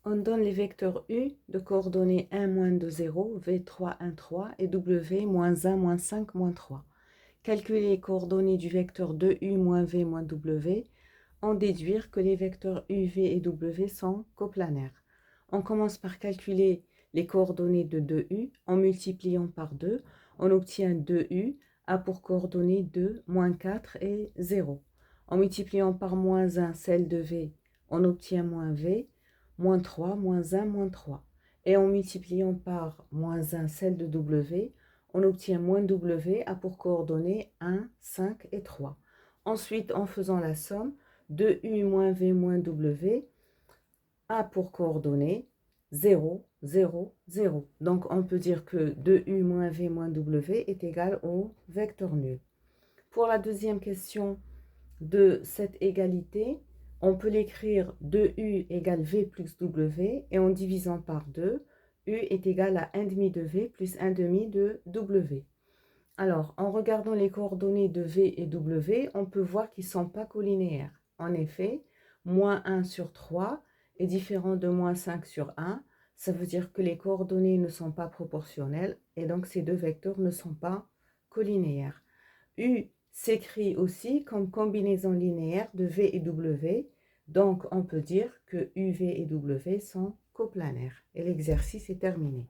On donne les vecteurs U de coordonnées 1, moins 2, 0, V3, 1, 3 et W, moins 1, moins 5, moins 3. Calculer les coordonnées du vecteur 2U, moins V, moins W, en déduire que les vecteurs U, V et W sont coplanaires. On commence par calculer les coordonnées de 2U. En multipliant par 2, on obtient 2U, a pour coordonnées 2, moins 4 et 0. En multipliant par moins 1 celle de V, on obtient moins V, moins 3, moins 1, moins 3. Et en multipliant par moins 1 celle de W, on obtient moins W, a pour coordonnées 1, 5 et 3. Ensuite, en faisant la somme, 2U moins V moins W a pour coordonnées 0, 0, 0. Donc, on peut dire que 2U moins V moins W est égal au vecteur nul. Pour la deuxième question de cette égalité, on peut l'écrire 2U égale V plus W et en divisant par 2, U est égal à 1 demi de V plus 1 demi de W. Alors, en regardant les coordonnées de V et W, on peut voir qu'ils ne sont pas collinéaires. En effet, moins 1 sur 3 est différent de moins 5 sur 1. Ça veut dire que les coordonnées ne sont pas proportionnelles et donc ces deux vecteurs ne sont pas collinéaires. U s'écrit aussi comme combinaison linéaire de V et W. Donc, on peut dire que UV et W sont coplanaires. Et l'exercice est terminé.